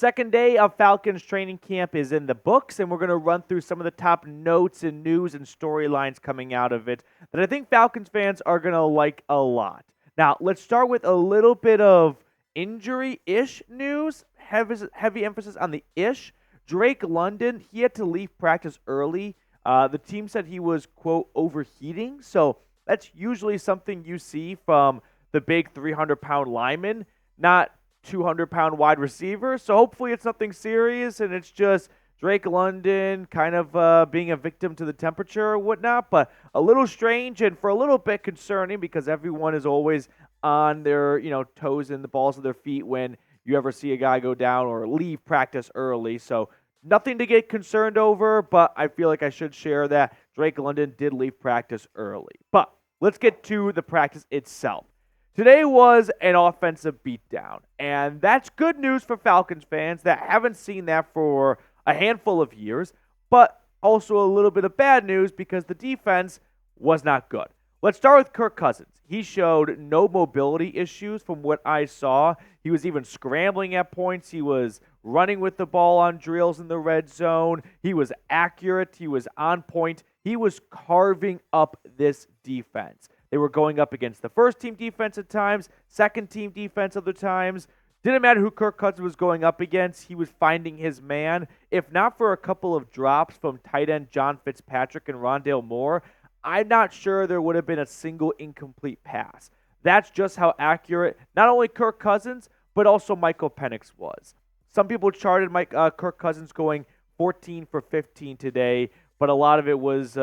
second day of Falcons training camp is in the books, and we're going to run through some of the top notes and news and storylines coming out of it that I think Falcons fans are going to like a lot. Now, let's start with a little bit of injury-ish news, heavy emphasis on the ish. Drake London, he had to leave practice early. The team said he was, quote, overheating, so that's usually something you see from the big 300-pound lineman, not 200-pound wide receiver. So hopefully it's nothing serious and it's just Drake London kind of being a victim to the temperature or whatnot, but a little strange and for a little bit concerning because everyone is always on their toes and the balls of their feet when you ever see a guy go down or leave practice early. So nothing to get concerned over, but I feel like I should share that Drake London did leave practice early. But let's get to the practice itself. Today was an offensive beatdown, and that's good news for Falcons fans that haven't seen that for a handful of years, but also a little bit of bad news because the defense was not good. Let's start with Kirk Cousins. He showed no mobility issues from what I saw. He was even scrambling at points. He was running with the ball on drills in the red zone. He was accurate. He was on point. He was carving up this defense. They were going up against the first-team defense at times, second-team defense other times. Didn't matter who Kirk Cousins was going up against. He was finding his man. If not for a couple of drops from tight end John Fitzpatrick and Rondale Moore, I'm not sure there would have been a single incomplete pass. That's just how accurate not only Kirk Cousins, but also Michael Penix was. Some people charted Kirk Cousins going 14 for 15 today, but a lot of it was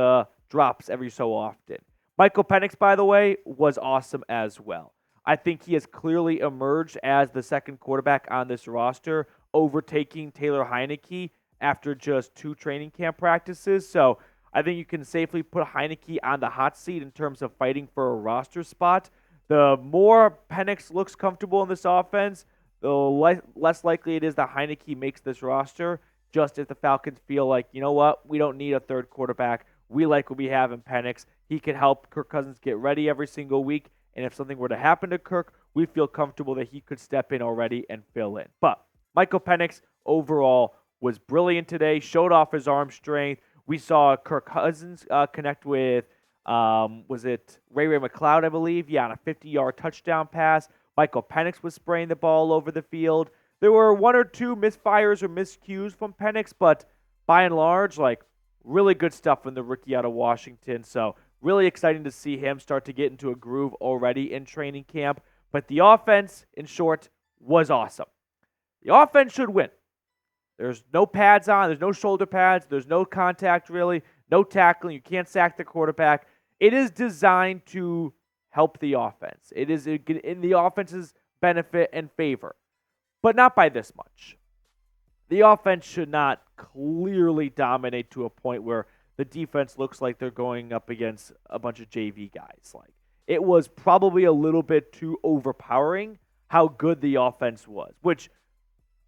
drops every so often. Michael Penix, by the way, was awesome as well. I think he has clearly emerged as the second quarterback on this roster, overtaking Taylor Heinicke after just 2 training camp practices. So I think you can safely put Heinicke on the hot seat in terms of fighting for a roster spot. The more Penix looks comfortable in this offense, the less likely it is that Heinicke makes this roster, just if the Falcons feel like, you know what, we don't need a third quarterback. We like what we have in Penix. He can help Kirk Cousins get ready every single week. And if something were to happen to Kirk, we feel comfortable that he could step in already and fill in. But Michael Penix overall was brilliant today, showed off his arm strength. We saw Kirk Cousins connect with, was it Ray McLeod, I believe? Yeah, on a 50-yard touchdown pass. Michael Penix was spraying the ball over the field. There were 1 or 2 misfires or miscues from Penix, but by and large, really good stuff from the rookie out of Washington. So really exciting to see him start to get into a groove already in training camp. But the offense, in short, was awesome. The offense should win. There's no pads on. There's no shoulder pads. There's no contact, really. No tackling. You can't sack the quarterback. It is designed to help the offense. It is in the offense's benefit and favor, but not by this much. The offense should not clearly dominate to a point where the defense looks like they're going up against a bunch of JV guys. It was probably a little bit too overpowering how good the offense was, which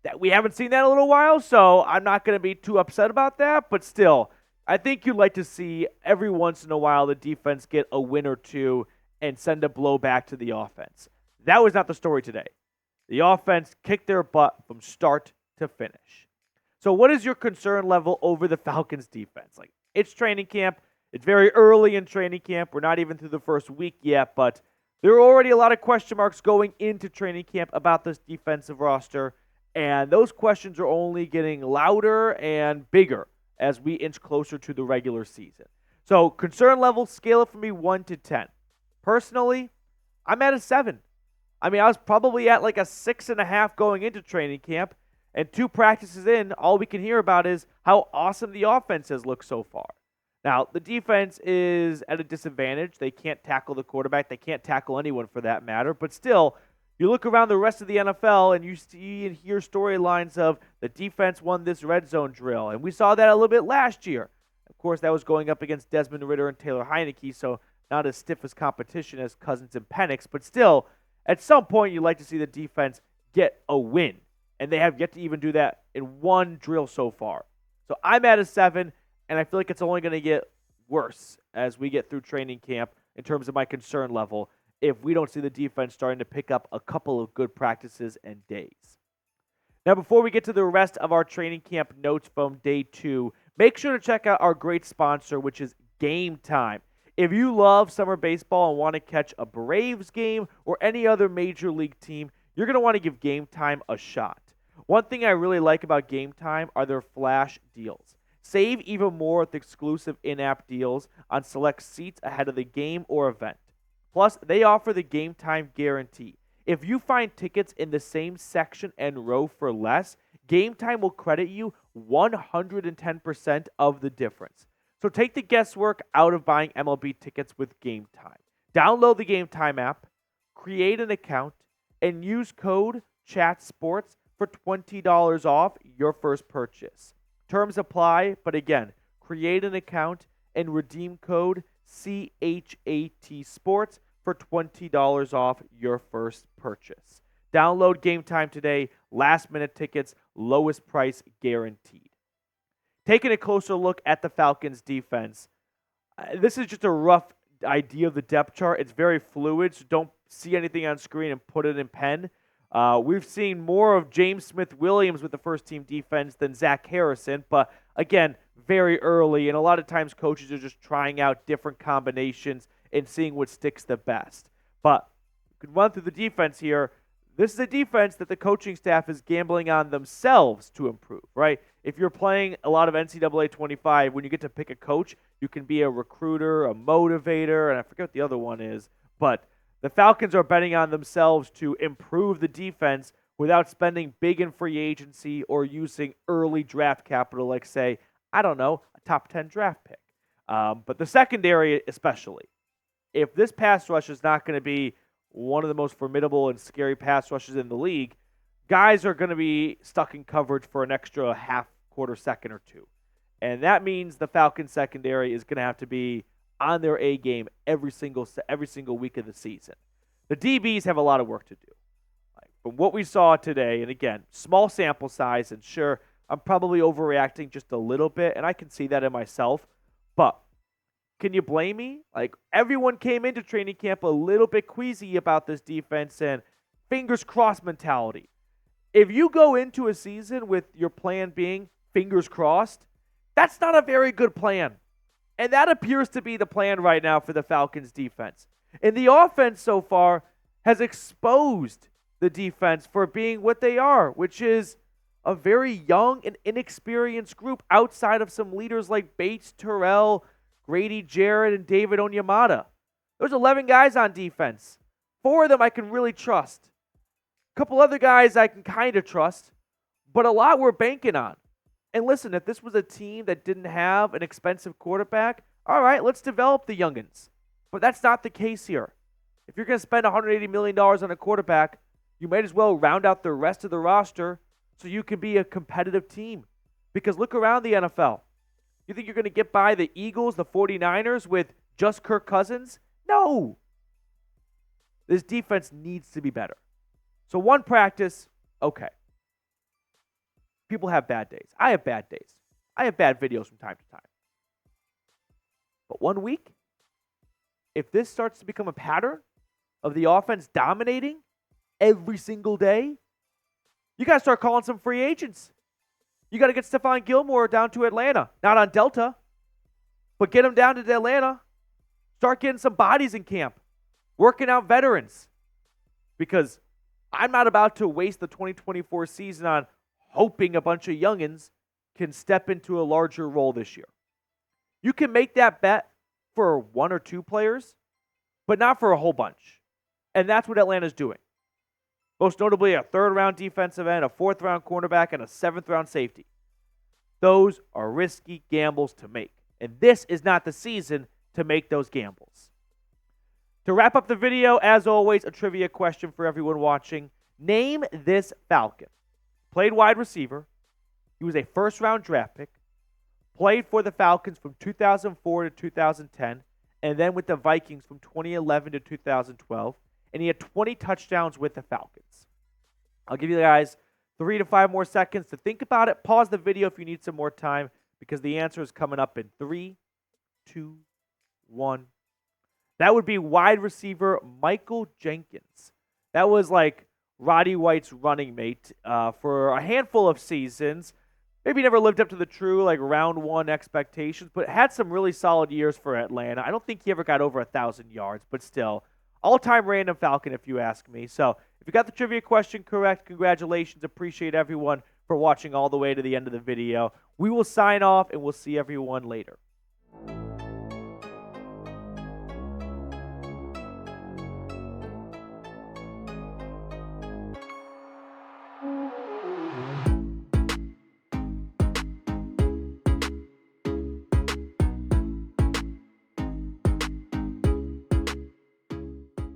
that we haven't seen that in a little while, so I'm not going to be too upset about that, but still, I think you'd like to see every once in a while the defense get a win or two and send a blow back to the offense. That was not the story today. The offense kicked their butt from start to finish. So what is your concern level over the Falcons defense? It's training camp. It's very early in training camp. We're not even through the first week yet, but there are already a lot of question marks going into training camp about this defensive roster, and those questions are only getting louder and bigger as we inch closer to the regular season. So concern level, scale it for me 1 to 10. Personally, I'm at a 7. I was probably at a 6.5 going into training camp, and 2 practices in, all we can hear about is how awesome the offense has looked so far. Now, the defense is at a disadvantage. They can't tackle the quarterback. They can't tackle anyone for that matter. But still, you look around the rest of the NFL and you see and hear storylines of the defense won this red zone drill. And we saw that a little bit last year. Of course, that was going up against Desmond Ridder and Taylor Heinicke, so not as stiff as competition as Cousins and Penix. But still, at some point, you'd like to see the defense get a win. And they have yet to even do that in 1 drill so far. So I'm at a 7, and I feel like it's only going to get worse as we get through training camp in terms of my concern level if we don't see the defense starting to pick up a couple of good practices and days. Now, before we get to the rest of our training camp notes from day 2, make sure to check out our great sponsor, which is Game Time. If you love summer baseball and want to catch a Braves game or any other major league team, you're going to want to give Game Time a shot. One thing I really like about Game Time are their flash deals. Save even more with exclusive in-app deals on select seats ahead of the game or event. Plus, they offer the Game Time guarantee. If you find tickets in the same section and row for less, Game Time will credit you 110% of the difference. So take the guesswork out of buying MLB tickets with Game Time. Download the Game Time app, create an account, and use code CHATSPORTS for $20 off your first purchase. Terms apply, but again, create an account and redeem code CHAT Sports for $20 off your first purchase. Download Game Time today. Last minute tickets, lowest price guaranteed. Taking a closer look at the Falcons defense, this is just a rough idea of the depth chart. It's very fluid, so don't see anything on screen and put it in pen. We've seen more of James Smith-Williams with the first-team defense than Zach Harrison, but again, very early, and a lot of times coaches are just trying out different combinations and seeing what sticks the best. But you can run through the defense here. This is a defense that the coaching staff is gambling on themselves to improve, right? If you're playing a lot of NCAA 25, when you get to pick a coach, you can be a recruiter, a motivator, and I forget what the other one is, but the Falcons are betting on themselves to improve the defense without spending big in free agency or using early draft capital like, say, I don't know, a top 10 draft pick. But the secondary especially. If this pass rush is not going to be one of the most formidable and scary pass rushes in the league, guys are going to be stuck in coverage for an extra half-quarter second or two. And that means the Falcons secondary is going to have to be on their A game every single week of the season. The DBs have a lot of work to do. From what we saw today, and again, small sample size, and sure, I'm probably overreacting just a little bit, and I can see that in myself, but can you blame me? Like, everyone came into training camp a little bit queasy about this defense and fingers crossed mentality. If you go into a season with your plan being fingers crossed, that's not a very good plan. And that appears to be the plan right now for the Falcons defense. And the offense so far has exposed the defense for being what they are, which is a very young and inexperienced group outside of some leaders like Bates, Terrell, Grady Jarrett, and David Onyemata. There's 11 guys on defense. 4 of them I can really trust. A couple other guys I can kind of trust, but a lot we're banking on. And listen, if this was a team that didn't have an expensive quarterback, all right, let's develop the youngins. But that's not the case here. If you're going to spend $180 million on a quarterback, you might as well round out the rest of the roster so you can be a competitive team. Because look around the NFL. You think you're going to get by the Eagles, the 49ers with just Kirk Cousins? No. This defense needs to be better. So one practice, okay. People have bad days. I have bad days. I have bad videos from time to time. But 1 week, if this starts to become a pattern of the offense dominating every single day, you got to start calling some free agents. You got to get Stephon Gilmore down to Atlanta. Not on Delta, but get him down to Atlanta. Start getting some bodies in camp. Working out veterans. Because I'm not about to waste the 2024 season on hoping a bunch of youngins can step into a larger role this year. You can make that bet for 1 or 2 players, but not for a whole bunch. And that's what Atlanta's doing. Most notably, a 3rd-round defensive end, a 4th-round cornerback, and a 7th-round safety. Those are risky gambles to make. And this is not the season to make those gambles. To wrap up the video, as always, a trivia question for everyone watching. Name this Falcon. Played wide receiver. He was a 1st-round draft pick. Played for the Falcons from 2004 to 2010, and then with the Vikings from 2011 to 2012. And he had 20 touchdowns with the Falcons. I'll give you guys 3 to 5 more seconds to think about it. Pause the video if you need some more time, because the answer is coming up in 3, 2, 1. That would be wide receiver Michael Jenkins. That was like Roddy White's running mate for a handful of seasons. Maybe never lived up to the true round one expectations, but had some really solid years for Atlanta. I don't think he ever got over 1,000 yards, but still, all-time random Falcon if you ask me. So if you got the trivia question correct, congratulations. Appreciate everyone for watching all the way to the end of the video. We will sign off, and we'll see everyone later.